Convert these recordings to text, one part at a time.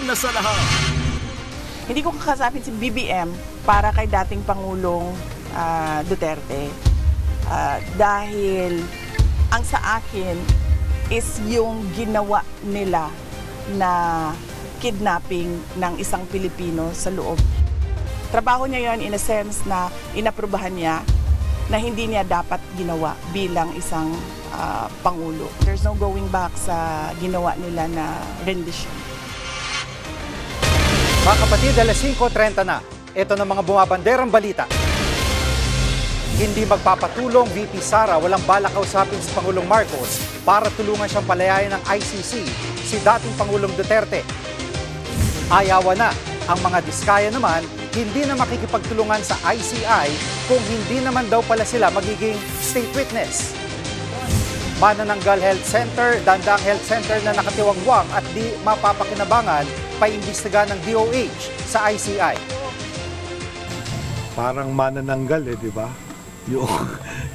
una sa lahat. Hindi ko kakasapin si BBM para kay dating Pangulong Duterte. Dahil ang sa akin is yung ginawa nila na kidnapping ng isang Pilipino sa loob. Trabaho niya yon in a sense na inaprubahan niya na hindi niya dapat ginawa bilang isang Pangulo. There's no going back sa ginawa nila na rendition. Mga kapatid, alas 5:30 na. Ito na mga bumabanderang balita. Hindi magpapatulong VP Sara, walang balak kausapin si Pangulong Marcos para tulungan siyang palayain ng ICC si dating Pangulong Duterte. Ayawan na. Ang mga diskaya naman, hindi na makikipagtulungan sa ICI kung hindi naman daw pala sila magiging state witness. Manananggal Health Center, Dandang Health Center na nakatiwangwang at di mapapakinabangan, paimbestiga ng DOH sa ICI. Parang manananggal di ba?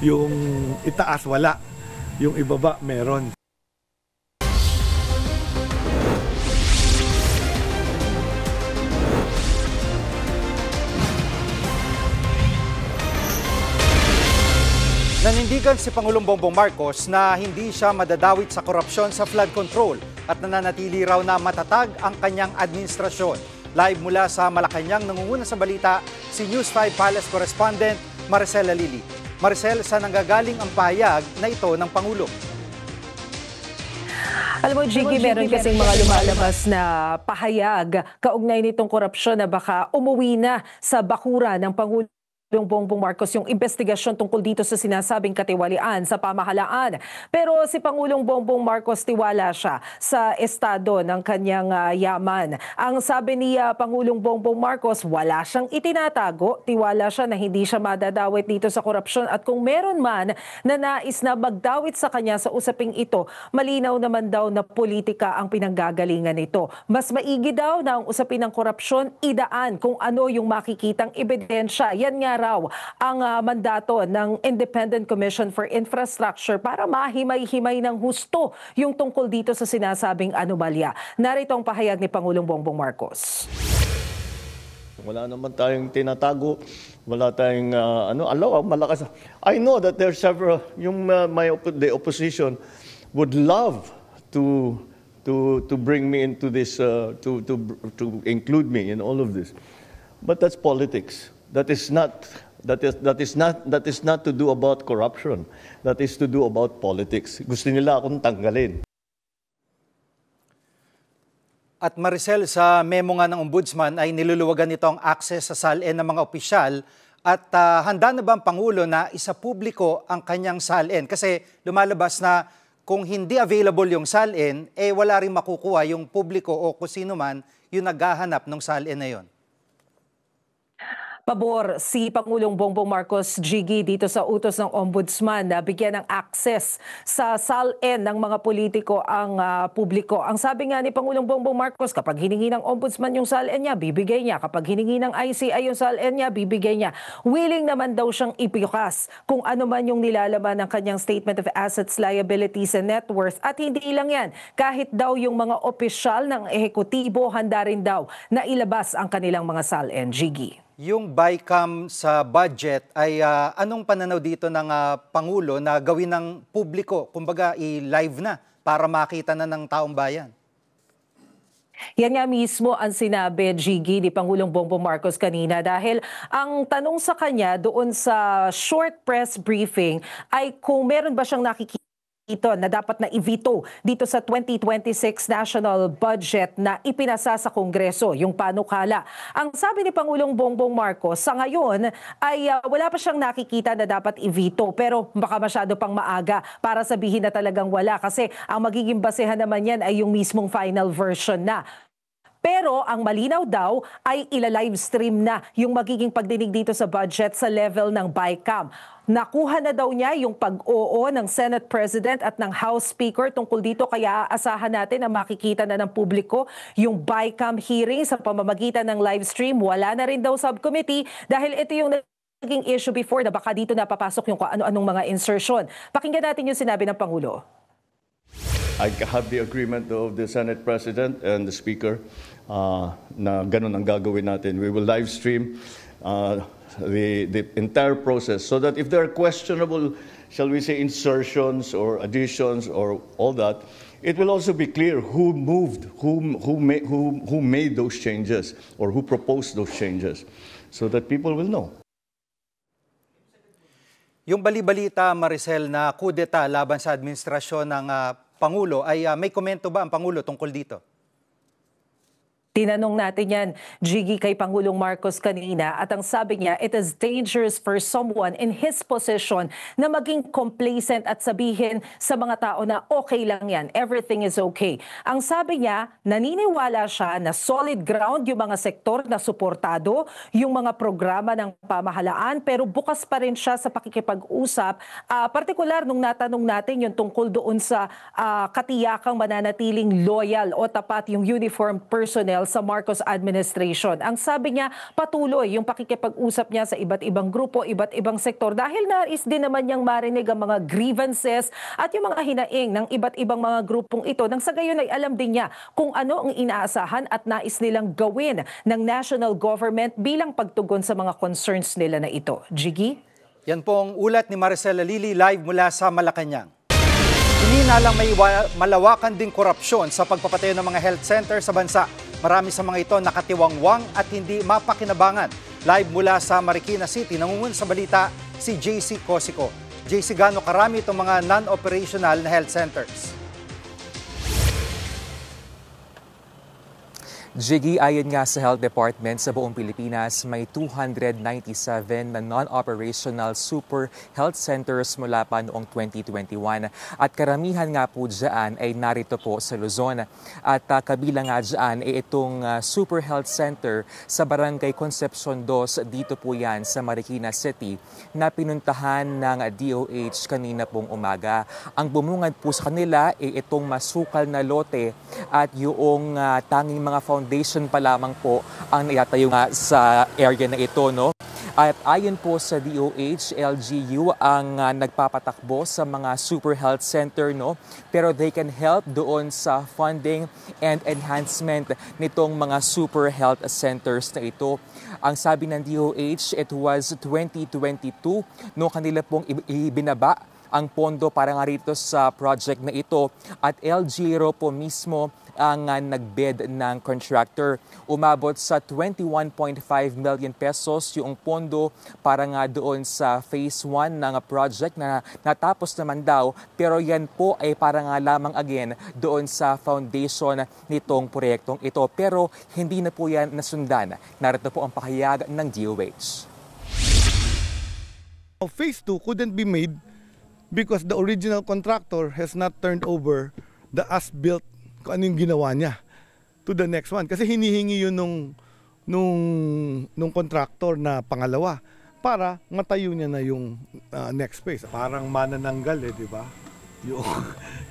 Yung itaas wala, yung ibaba meron. Nanindigan si Pangulong Bongbong Marcos na hindi siya madadawit sa korupsyon sa flood control at nananatili raw na matatag ang kanyang administrasyon. Live mula sa Malacanang, nangunguna sa balita si News 5 Palace Correspondent Maricel Alili. Maricel, saan nanggagaling ang pahayag na ito ng Pangulo? Alam mo, Jiggy, meron kasing mga lumalabas na pahayag kaugnay nitong korupsyon na baka umuwi na sa bakura ng Pangulo Bongbong Marcos yung investigasyon tungkol dito sa sinasabing katiwalian sa pamahalaan. Pero si Pangulong Bongbong Marcos tiwala siya sa estado ng kanyang yaman. Ang sabi ni Pangulong Bongbong Marcos, wala siyang itinatago, tiwala siya na hindi siya madadawit dito sa korupsyon at kung meron man na nais na magdawit sa kanya sa usaping ito, malinaw naman daw na politika ang pinanggagalingan nito. Mas maigi daw na ang usapin ng korupsyon idaan kung ano yung makikitang ebidensya. Yan nga raw ang mandato ng Independent Commission for Infrastructure para mahimay-himay ng husto yung tungkol dito sa sinasabing anomalya. Narito ang pahayag ni Pangulong Bongbong Marcos. Wala naman tayong tinatago, wala tayong malakas. I know that there's several, the opposition would love to bring me into this, to include me in all of this. But that's politics. That is not to do about corruption. That is to do about politics. Gusto nila akong tanggalin. At Maricel, sa memo nga ng Ombudsman ay niluluwagan nito ang access sa SALN ng mga opisyal at handa na ba ang Pangulo na isapubliko ang kanyang SALN? Kasi lumalabas na kung hindi available yung SALN, wala rin makukuha yung publiko o kung sino man yung naghahanap ng SALN na yon. Pabor si Pangulong Bongbong Marcos, Jiggy, dito sa utos ng Ombudsman na bigyan ng access sa SALN ng mga politiko ang publiko. Ang sabi nga ni Pangulong Bongbong Marcos, kapag hiningi ng Ombudsman yung SALN niya, bibigay niya. Kapag hiningi ng ICI yung SALN niya, bibigay niya. Willing naman daw siyang ipikas kung ano man yung nilalaman ng kanyang Statement of Assets, Liabilities and Net Worth. At hindi lang yan, kahit daw yung mga opisyal ng ehekutibo, handa rin daw na ilabas ang kanilang mga SALN, Jiggy. Yung BICAM sa budget ay anong pananaw dito ng Pangulo na gawin ng publiko, kumbaga i-live na para makita na ng taong bayan? Yan nga mismo ang sinabi, Jiggy, ni Pangulong Bongbong Marcos kanina dahil ang tanong sa kanya doon sa short press briefing ay kung meron ba siyang nakikita ito na dapat na i-veto dito sa 2026 national budget na ipinasa sa Kongreso, yung panukala. Ang sabi ni Pangulong Bongbong Marcos, sa ngayon ay wala pa siyang nakikita na dapat i-veto pero baka masyado pang maaga para sabihin na talagang wala kasi ang magiging basehan naman yan ay yung mismong final version na. Pero ang malinaw daw ay ila-livestream na yung magiging pagdinig dito sa budget sa level ng BICAM. Nakuha na daw niya yung pag-oo ng Senate President at ng House Speaker tungkol dito kaya aasahan natin na makikita na ng publiko yung BICAM hearing sa pamamagitan ng livestream. Wala na rin daw subcommittee dahil ito yung naging issue before na baka dito napapasok yung ano-anong mga insertion. Pakinggan natin yung sinabi ng Pangulo. I have the agreement of the Senate President and the Speaker na ganun ang gagawin natin. We will live stream the entire process so that if there are questionable, shall we say, insertions or additions or all that, it will also be clear who moved, who made those changes or who proposed those changes so that people will know. Yung bali-balita, Maricel, na kudeta laban sa administrasyon ng Pangulo, ay may komento ba ang Pangulo tungkol dito? Tinanong natin yan, Jiggy, kay Pangulong Marcos kanina at ang sabi niya, it is dangerous for someone in his position na maging complacent at sabihin sa mga tao na okay lang yan, everything is okay. Ang sabi niya, naniniwala siya na solid ground yung mga sektor na suportado, yung mga programa ng pamahalaan, pero bukas pa rin siya sa pakikipag-usap, partikular nung natanong natin yung tungkol doon sa katiyakang mananatiling loyal o tapat yung uniformed personnel sa Marcos administration. Ang sabi niya, patuloy yung pakikipag-usap niya sa iba't ibang grupo, iba't ibang sektor dahil nais din naman niyang marinig ang mga grievances at yung mga hinaing ng iba't ibang mga grupong ito nang sa gayon ay alam din niya kung ano ang inaasahan at nais nilang gawin ng national government bilang pagtugon sa mga concerns nila na ito. Jiggy? Yan pong ulat ni Maricel Lili live mula sa Malacanang. Hindi na lang may malawakan ding korupsyon sa pagpapatayo ng mga health center sa bansa. Marami sa mga ito nakatiwangwang at hindi mapakinabangan. Live mula sa Marikina City, nangungun sa balita si JC Cosico. JC, gaano karami itong mga non-operational na health centers? Jiggy, ayon nga sa Health Department sa buong Pilipinas, may 297 na non-operational super health centers mula pa noong 2021. At karamihan nga po dyan ay narito po sa Luzon. At kabilang nga dyan ay itong super health center sa Barangay Concepcion 2, dito po yan sa Marikina City, na pinuntahan ng DOH kanina pong umaga. Ang bumungad po sa kanila ay itong masukal na lote at yung tanging mga foundation pa lamang po ang naiatayo nga sa area na ito, no? At ayon po sa DOH, LGU ang nagpapatakbo sa mga super health center, no? Pero they can help doon sa funding and enhancement nitong mga super health centers na ito. Ang sabi ng DOH, it was 2022 no kanila pong ibinaba ang pondo para nga rito sa project na ito at LGU po mismo ang nagbid ng contractor. Umabot sa 21.5 million pesos yung pondo para nga doon sa phase 1 ng project na natapos naman daw, pero yan po ay para nga lamang again doon sa foundation nitong proyektong ito. Pero hindi na po yan nasundan. Narito po ang pahayag ng DOH. Phase 2 couldn't be made because the original contractor has not turned over the as-built kung ano yung ginawa niya to the next one. Kasi hinihingi yun nung contractor na pangalawa para matayo niya na yung next phase. Parang manananggal di ba?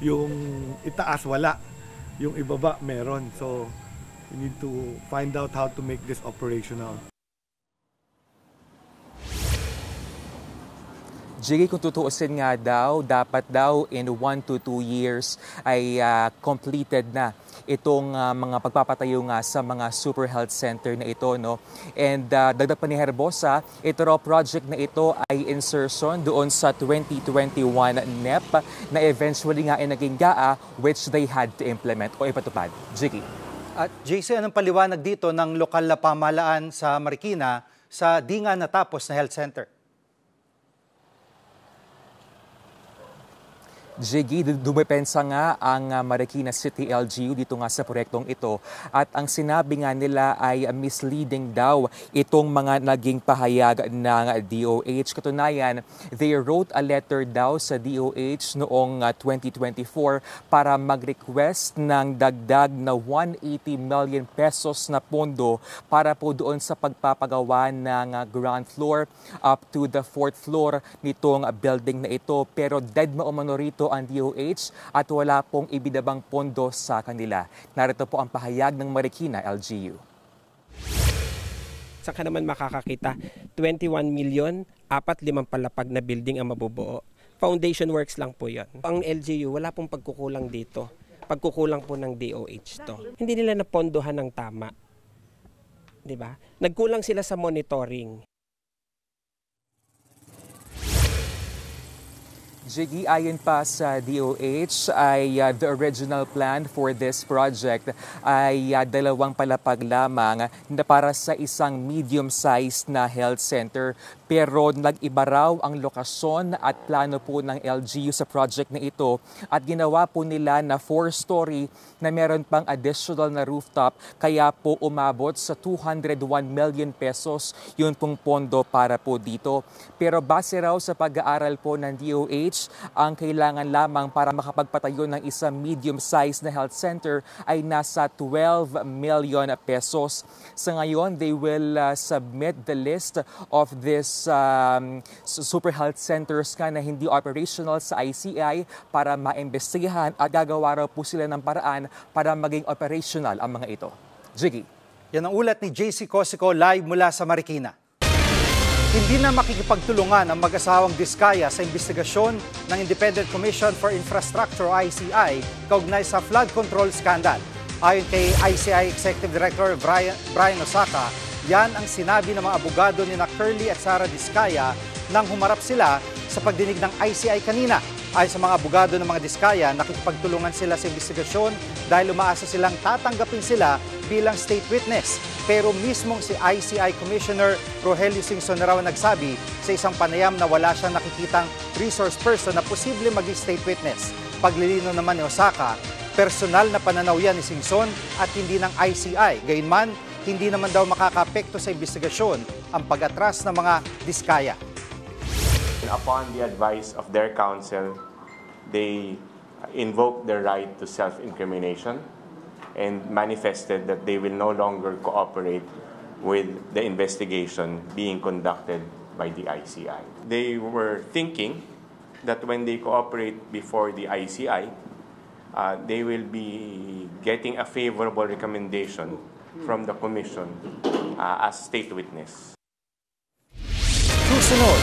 Yung itaas wala, yung ibaba meron. So we need to find out how to make this operational. Jiggy, kung tutuusin nga daw, dapat daw in 1 to 2 years ay completed na itong mga pagpapatayo nga sa mga super health center na ito, no? And dagdag pa ni Herbosa, ito raw project na ito ay insertion doon sa 2021 NEP na eventually nga ay naging GAA which they had to implement o ipatupad. Jiggy. At JC, anong paliwanag dito ng lokal na pamahalaan sa Marikina sa di nga natapos na health center? Jiggy, dumepensa nga ang Marikina City LGU dito nga sa proyektong ito at ang sinabi nga nila ay misleading daw itong mga naging pahayag ng DOH. Katunayan, they wrote a letter daw sa DOH noong 2024 para mag-request ng dagdag na 180 million pesos na pondo para po doon sa pagpapagawa ng ground floor up to the 4th floor nitong building na ito. Pero dead maumano rito ang DOH at wala pong ibinabang pondo sa kanila. Narito po ang pahayag ng Marikina LGU. Saan ka naman makakakita? 21 million, 4-5 palapag na building ang mabubuo. Foundation works lang po yun. Ang LGU, wala pong pagkukulang dito. Pagkukulang po ng DOH to. Hindi nila napondohan ng tama. Diba? Nagkulang sila sa monitoring. Jiggy, ayon pa sa DOH ay the original plan for this project ay 2 palapag lamang na para sa isang medium-sized na health center. Pero nag-iba raw ang lokasyon at plano po ng LGU sa project na ito at ginawa po nila na 4-story na meron pang additional na rooftop kaya po umabot sa 201 million pesos yun pong pondo para po dito. Pero base raw sa pag-aaral po ng DOH, ang kailangan lamang para makapagpatayo ng isang medium-sized na health center ay nasa 12 million pesos. Sa ngayon, they will submit the list of this super health centers na hindi operational sa ICI para maimbestigahan at gagawa raw po sila ng paraan para maging operational ang mga ito. Jiggy. Yan ang ulat ni JC Cosico live mula sa Marikina. Hindi na makikipagtulungan ang mag-asawang Diskaya sa investigasyon ng Independent Commission for Infrastructure o ICI kaugnay sa flood control scandal. Ayon kay ICI Executive Director Brian Osaka, yan ang sinabi ng mga abogado ni Curly at Sara Diskaya nang humarap sila sa pagdinig ng ICI kanina. Ayon sa mga abogado ng mga Diskaya, nakikipagtulungan sila sa investigasyon dahil umaasa silang tatanggapin sila bilang state witness. Pero mismong si ICI Commissioner Rogelio Singson na raw nagsabi sa isang panayam na wala siyang nakikitang resource person na posible maging state witness. Paglilino naman ni Osaka, personal na pananaw yan ni Singson at hindi ng ICI. Gayunman, hindi naman daw makakaapekto sa investigasyon ang pag-atras ng mga Diskaya. Upon the advice of their counsel, they invoked their right to self-incrimination and manifested that they will no longer cooperate with the investigation being conducted by the ICI. They were thinking that when they cooperate before the ICI, they will be getting a favorable recommendation from the Commission as state witness. Susunod,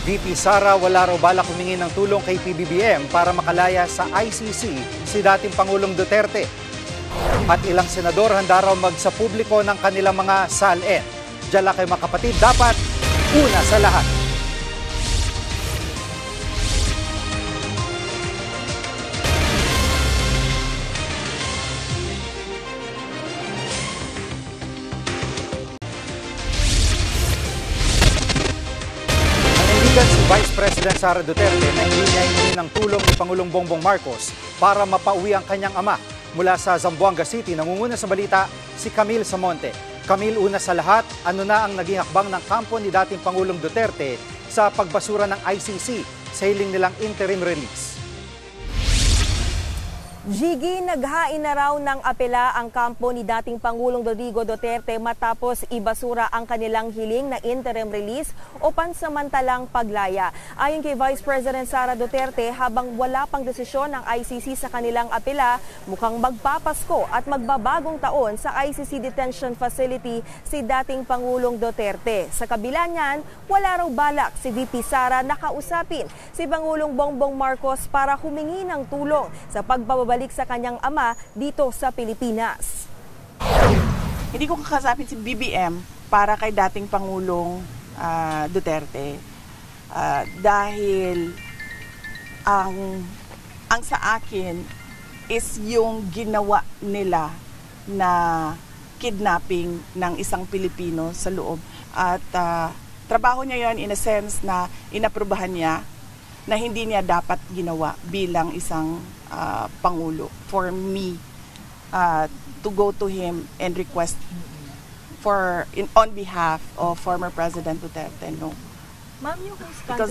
VP Sara wala raw balak humingi ng tulong kay PBBM para makalaya sa ICC si dating Pangulong Duterte. At ilang senador handa raw magsapubliko ng kanilang mga salin. Diyan lang kayo mga kapatid, dapat una sa lahat. Si Vice President Sara Duterte na hindi niya hiningi ng tulong ni Pangulong Bongbong Marcos para mapauwi ang kanyang ama. Mula sa Zamboanga City, nangunguna sa balita si Camille Samonte. Camille, una sa lahat, ano na ang naging hakbang ng kampo ni dating Pangulong Duterte sa pagbasura ng ICC sa hiling nilang interim release? Jiggy, naghain na raw ng apela ang kampo ni dating Pangulong Rodrigo Duterte matapos ibasura ang kanilang hiling na interim release o pansamantalang paglaya. Ayon kay Vice President Sara Duterte, habang wala pang desisyon ng ICC sa kanilang apela, mukhang magpapasko at magbabagong taon sa ICC Detention Facility si dating Pangulong Duterte. Sa kabila niyan, wala raw balak si VP Sara na kausapin si Pangulong Bongbong Marcos para humingi ng tulong sa pagbabalik sa kanyang ama dito sa Pilipinas. Hindi ko kakasapin si BBM para kay dating Pangulong Duterte dahil ang sa akin is yung ginawa nila na kidnapping ng isang Pilipino sa loob at trabaho niya yon in a sense na inaprubahan niya na hindi niya dapat ginawa bilang isang Pangulo. For me to go to him and request on behalf of former President Duterte, no. Ma'am, yung because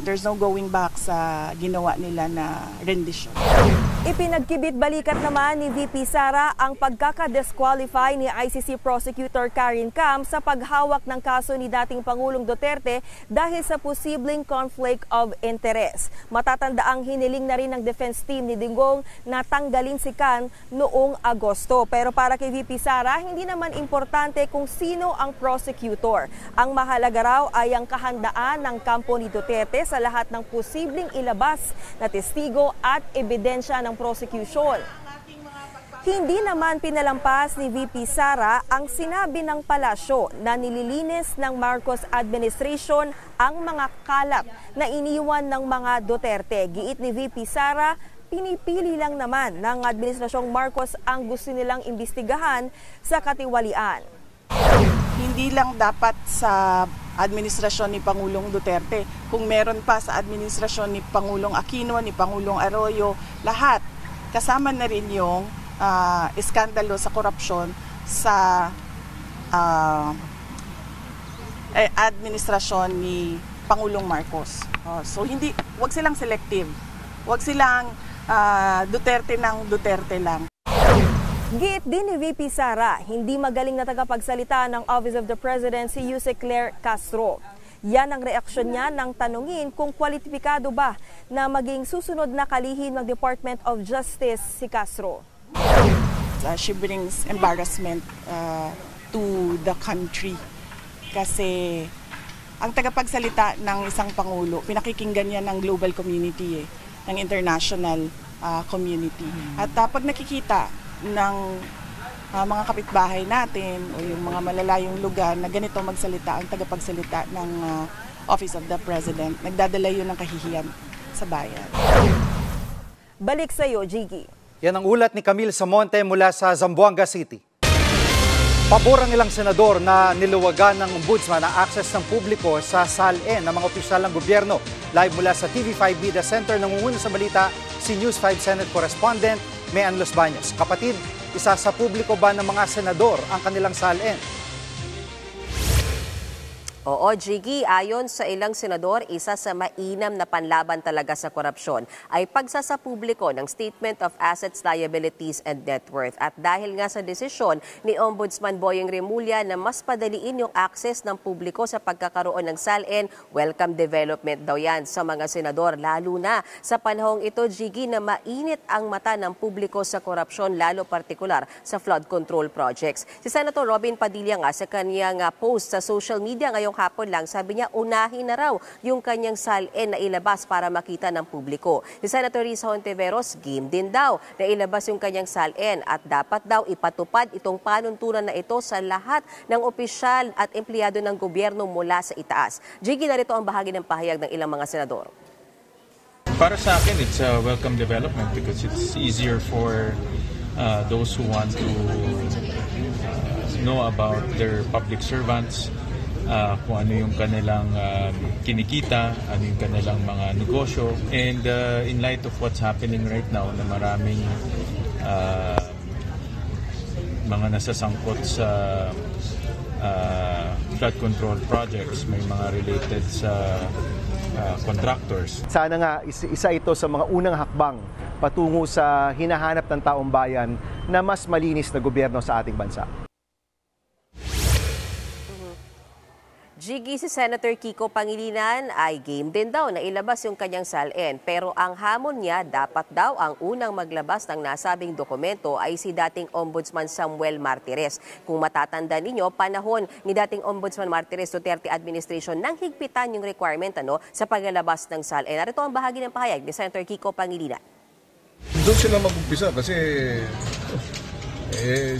there's no going back sa ginawa nila na rendition. Ipinagkibit-balikat naman ni VP Sara ang pagkaka-disqualify ni ICC Prosecutor Karen Cam sa paghawak ng kaso ni dating Pangulong Duterte dahil sa posibleng conflict of interest. Matatandaang hiniling na rin ng defense team ni Digong na tanggalin si Cam noong Agosto. Pero para kay VP Sara, hindi naman importante kung sino ang prosecutor. Ang mahalaga raw ay ang kahandaan ng kampo ni Duterte sa lahat ng posibleng ilabas na testigo at ebidensya ng prosecution. Hindi naman pinalampas ni VP Sara ang sinabi ng palasyo na nililinis ng Marcos administration ang mga kalat na iniwan ng mga Duterte. Giit ni VP Sara, pinipili lang naman ng administrasyong Marcos ang gusto nilang imbestigahan sa katiwalian. Hindi lang dapat sa administrasyon ni Pangulong Duterte. Kung meron pa sa administrasyon ni Pangulong Aquino, ni Pangulong Arroyo, lahat. Kasama na rin yung iskandalo sa korupsyon sa administrasyon ni Pangulong Marcos. So wag silang selective. Wag silang Duterte ng Duterte lang. Giit din ni VP Sara, hindi magaling na tagapagsalita ng Office of the President si Yuse Claire Castro. Yan ang reaksyon niya nang tanungin kung kwalipikado ba na maging susunod na kalihim ng Department of Justice si Castro. She brings embarrassment to the country kasi ang tagapagsalita ng isang Pangulo, pinakikinggan niya ng global community, ng international community. At pag nakikita ng mga kapitbahay natin o yung mga malalayong lugar na ganito magsalita ang tagapagsalita ng Office of the President, nagdadala yun ng kahihiyan sa bayan. Balik sa iyo, Jiggy. Yan ang ulat ni Camille Samonte mula sa Zamboanga City. Pabor ang ilang senador na niluwagan ng ombudsman na access ng publiko sa SALN ng mga opisyal ng gobyerno. Live mula sa TV5 Media Center, nangunguna sa balita si News 5 Senate Correspondent Mean Los Baños. Kapatid, isa sa publiko ba ng mga senador ang kanilang SALN? Oo, Jiggy, ayon sa ilang senador, isa sa mainam na panlaban talaga sa korupsyon ay pagsasapubliko ng Statement of Assets, Liabilities and Net Worth. At dahil nga sa desisyon ni Ombudsman Boyeng Remulla na mas padaliin yung access ng publiko sa pagkakaroon ng SALN, welcome development daw yan sa mga senador. Lalo na sa panahong ito, Jiggy, na mainit ang mata ng publiko sa korupsyon, lalo partikular sa flood control projects. Si Senator Robin Padilla nga sa kanyang post sa social media ngayong hapon lang, sabi niya unahin na raw yung kanyang SALN na ilabas para makita ng publiko. Si Senator Risa Hontiveros, game din daw na ilabas yung kanyang SALN at dapat daw ipatupad itong panuntunan na ito sa lahat ng opisyal at empleyado ng gobyerno mula sa itaas. Jiggy, narito ang bahagi ng pahayag ng ilang mga senador. Para sa akin, it's a welcome development because it's easier for those who want to know about their public servants, kung ano yung kanilang kinikita, ano yung kanilang mga negosyo. And in light of what's happening right now na maraming mga nasasangkot sa flood control projects, may mga related sa contractors. Sana nga isa ito sa mga unang hakbang patungo sa hinahanap ng taong bayan na mas malinis na gobyerno sa ating bansa. Jiggy, si Senator Kiko Pangilinan ay game din daw na ilabas yung kanyang SALN. Pero ang hamon niya, dapat daw ang unang maglabas ng nasabing dokumento ay si dating Ombudsman Samuel Martires. Kung matatanda ninyo, panahon ni dating Ombudsman Martires Duterte administration nang higpitan yung requirement sa paglalabas ng SALN. Narito ang bahagi ng pahayag ni Senator Kiko Pangilinan. Doon sila mag-umpisa kasi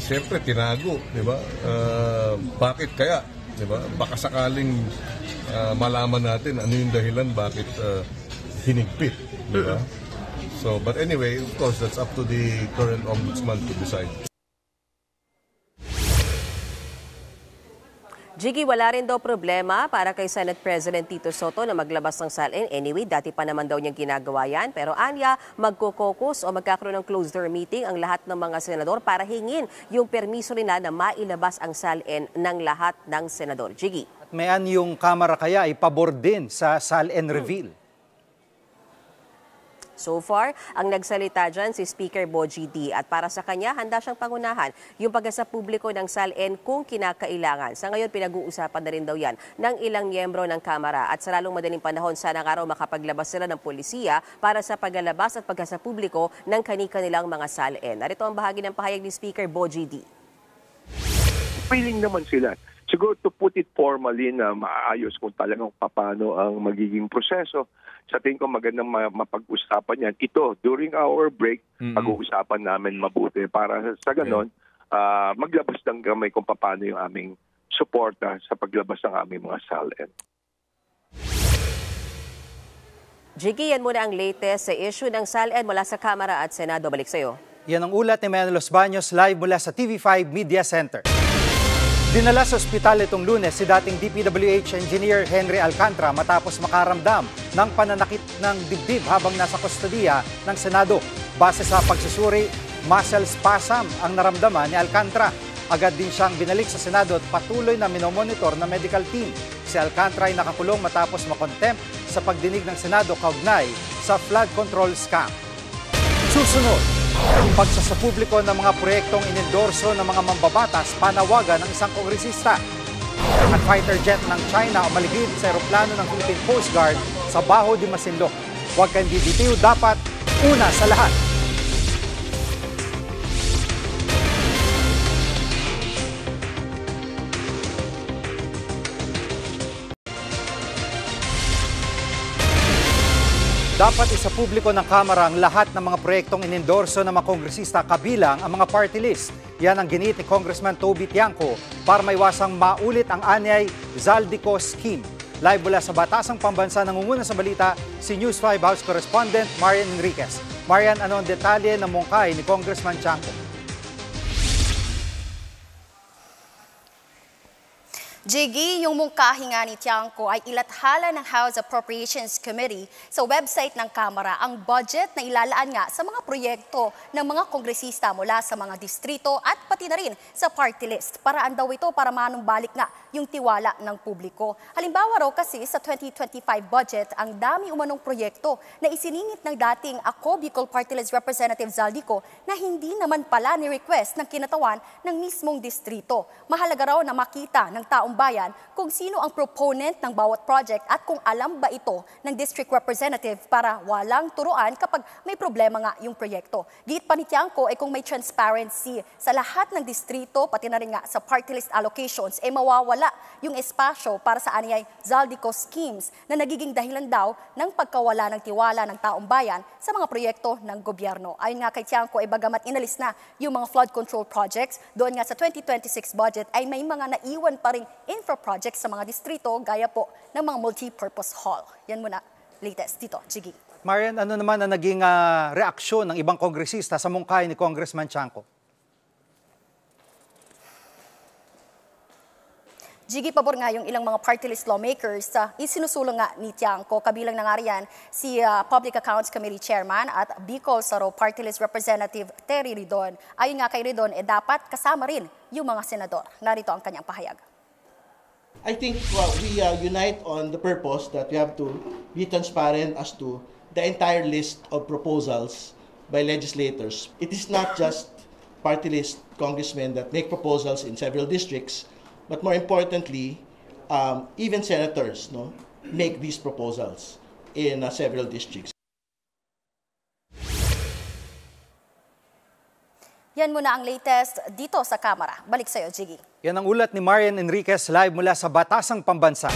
siyempre tinago, di ba? Bakit kaya? Diba? Baka sakaling malaman natin ano yung dahilan bakit hinigpit. Diba? So, but anyway, of course, that's up to the current ombudsman to decide. Jiggy, wala rin daw problema para kay Senate President Tito Soto na maglabas ng SALN. Anyway, dati pa naman daw niyang ginagawa yan. Pero anya, magkokocus o magkakaroon ng closed-door meeting ang lahat ng mga senador para hingin yung permiso nila na mailabas ang SALN ng lahat ng senador. Jiggy. At mayan yung Kamara kaya ay pabor din sa SALN reveal. So far, ang nagsalita dyan si Speaker Bogie D. At para sa kanya, handa siyang pangunahan yung pagkasa publiko ng SALN kung kinakailangan. Sa ngayon, pinag-uusapan na rin daw yan ng ilang miyembro ng Kamara. At sa lalong madaling panahon, sana nga raw makapaglabas sila ng polisiya para sa paglalabas at pagkasa publiko ng kani-kanilang mga SALN. Narito ang bahagi ng pahayag ni Speaker Bogie D. Willing naman sila. Siguro to put it formally na maayos kung talagang paano ang magiging proseso. Sa tingin ko magandang mapag-usapan yan. Ito, during our break, pag-uusapan namin mabuti para sa ganon, maglabas ng gamay kung paano yung aming suporta sa paglabas ng aming mga SALN. Jiggy, yan muna ang latest sa issue ng SALN mula sa Kamara at Senado. Balik sa'yo. Yan ang ulat ni Manuel Los Baños live mula sa TV5 Media Center. Dinala sa ospital itong Lunes si dating DPWH Engineer Henry Alcantara matapos makaramdam ng pananakit ng dibdib habang nasa kustodiya ng Senado. Base sa pagsusuri, muscle spasm ang naramdaman ni Alcantara. Agad din siyang binalik sa Senado at patuloy na minomonitor ng medical team. Si Alcantara ay nakakulong matapos makontempt sa pagdinig ng Senado kaugnay sa flood control scam. Susunod, pagsasapubliko ng mga proyektong inendorso ng mga mambabatas, panawagan ng isang kongresista. At fighter jet ng China umaligid sa eroplano ng Philippine Coast Guard sa Baho de Masinloc. Huwag kang bibitiw, dapat una sa lahat. Dapat isapubliko ng Kamara ang lahat ng mga proyektong inendorso ng mga kongresista kabilang ang mga party list. Yan ang giniit ni Congressman Toby Tiangco para maiwasang maulit ang anyay Zaldico scheme. Live mula sa Batasang Pambansa, nangunguna sa balita si News 5 House Correspondent Marian Enriquez. Marian, ano ang detalye ng mungkay ni Congressman Tiangco? Jiggy, yung mungkahi nga ni Tiangco ay ilathala ng House Appropriations Committee sa website ng Kamara ang budget na ilalaan nga sa mga proyekto ng mga kongresista mula sa mga distrito at pati na rin sa party list. Paraan daw ito para manumbalik nga yung tiwala ng publiko. Halimbawa raw kasi sa 2025 budget, ang dami umanong proyekto na isiningit ng dating Ako Bicol Party List Representative Zaldico na hindi naman pala ni-request ng kinatawan ng mismong distrito. Mahalaga raw na makita ng taong bayan kung sino ang proponent ng bawat project at kung alam ba ito ng district representative para walang turuan kapag may problema nga yung proyekto. Giit pa ni Tiangco ay kung may transparency sa lahat ng distrito pati na rin nga sa party list allocations mawawala yung espasyo para sa anyay Zaldico schemes na nagiging dahilan daw ng pagkawala ng tiwala ng taong bayan sa mga proyekto ng gobyerno. Ayon nga kay Tiangco ay bagamat inalis na yung mga flood control projects, doon nga sa 2026 budget ay may mga naiwan pa ring infra projects sa mga distrito gaya po ng mga multi-purpose hall. Yan muna, latest dito, Jiggy. Marian, ano naman ang naging reaksyon ng ibang kongresista sa mungkahi ni Congressman Tiangco? Jiggy, pabor nga yung ilang mga party list lawmakers isinusulong nga ni Tiangco. Kabilang na nga riyan si Public Accounts Committee Chairman at Bicol Saro Party List Representative Terry Ridon. Ayon nga kay Ridon, dapat kasama rin yung mga senador. Narito ang kanyang pahayag. I think we unite on the purpose that we have to be transparent as to the entire list of proposals by legislators. It is not just party list congressmen that make proposals in several districts, but more importantly, even senators make these proposals in several districts. Yan muna ang latest dito sa Kamara. Balik sa'yo, Jiggy. Yan ang ulat ni Marian Enriquez live mula sa Batasang Pambansa.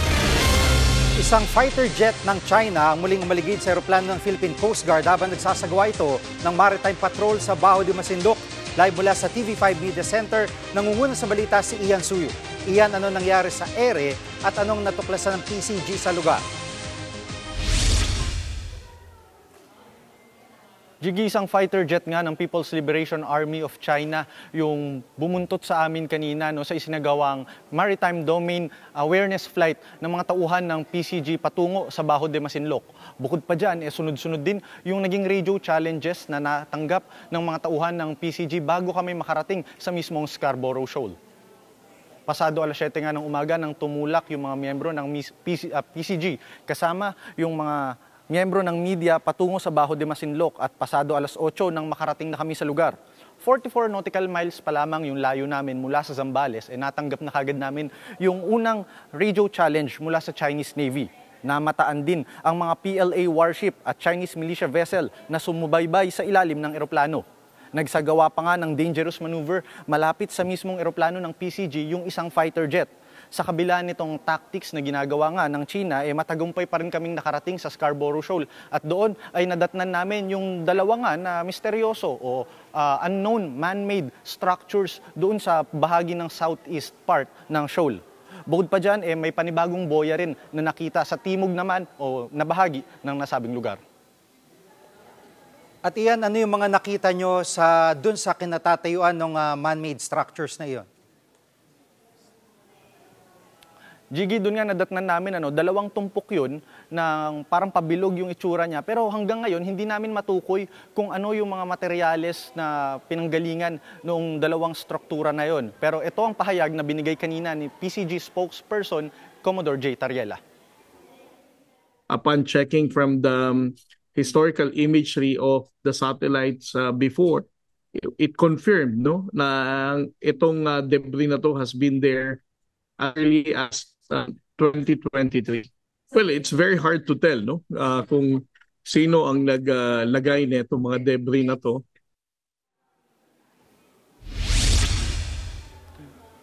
Isang fighter jet ng China ang muling umaligid sa eroplano ng Philippine Coast Guard habang nagsasagawa ito ng maritime patrol sa Baho de Masinloc. Live mula sa TV5 Media Center, nangunguna sa balita si Ian Suyo. Ian, ano nangyari sa ere at anong natuklasan ng PCG sa lugar? Jiggy, isang fighter jet nga ng People's Liberation Army of China yung bumuntot sa amin kanina sa isinagawang Maritime Domain Awareness Flight ng mga tauhan ng PCG patungo sa Baho de Masinloc. Bukod pa dyan, sunod-sunod din yung naging radio challenges na natanggap ng mga tauhan ng PCG bago kami makarating sa mismong Scarborough Shoal. Pasado alas 7 nga ng umaga nang tumulak yung mga miyembro ng PCG kasama yung mga miyembro ng media patungo sa Bajo de Masinloc at pasado alas 8 nang makarating na kami sa lugar. 44 nautical miles pa lamang yung layo namin mula sa Zambales, natanggap na kagad namin yung unang radio challenge mula sa Chinese Navy. Namataan din ang mga PLA warship at Chinese militia vessel na sumubaybay sa ilalim ng eroplano. Nagsagawa pa nga ng dangerous maneuver malapit sa mismong eroplano ng PCG yung isang fighter jet. Sa kabila nitong tactics na ginagawa nga ng China, matagumpay pa rin kaming nakarating sa Scarborough Shoal. At doon ay nadatnan namin yung dalawa nga na misteryoso o unknown man-made structures doon sa bahagi ng southeast part ng shoal. Bukod pa dyan, may panibagong boya rin na nakita sa timog naman o na bahagi ng nasabing lugar. At iyan, ano yung mga nakita nyo dun sa kinatatayuan ng man-made structures na iyon? Jiggy, doon nga nadatnan namin, dalawang tumpok yun na parang pabilog yung itsura niya. Pero hanggang ngayon, hindi namin matukoy kung ano yung mga materyales na pinanggalingan noong dalawang struktura na yon. Pero ito ang pahayag na binigay kanina ni PCG spokesperson, Commodore J. Tariela. Upon checking from the historical imagery of the satellites before, it confirmed na itong debris na to has been there as early as 2023. Well, it's very hard to tell kung sino ang naglagay nito mga debris na to.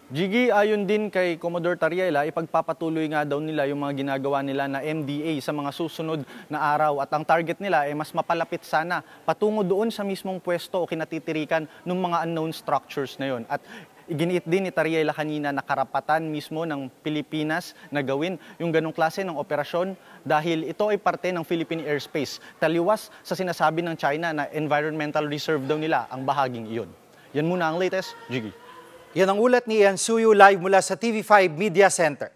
Jiggy, ayon din kay Commodore Tariela, ipagpapatuloy nga daw nila yung mga ginagawa nila na MDA sa mga susunod na araw at ang target nila ay mas mapalapit sana patungo doon sa mismong pwesto o kinatitirikan ng mga unknown structures na yon. At iginiit din ni Tariela kanina na karapatan mismo ng Pilipinas na gawin yung ganong klase ng operasyon dahil ito ay parte ng Philippine airspace. Taliwas sa sinasabi ng China na environmental reserve daw nila ang bahaging iyon. Yan muna ang latest, Jiggy. Yan ang ulat ni Ian Suyo live mula sa TV5 Media Center.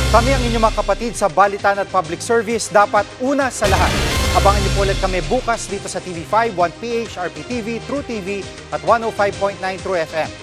Kami ang inyong mga kapatid sa Balitan at Public Service, dapat una sa lahat. Abangan niyo po ulit kami bukas dito sa TV5, 1PH, RPTV, True TV at 105.9 True FM.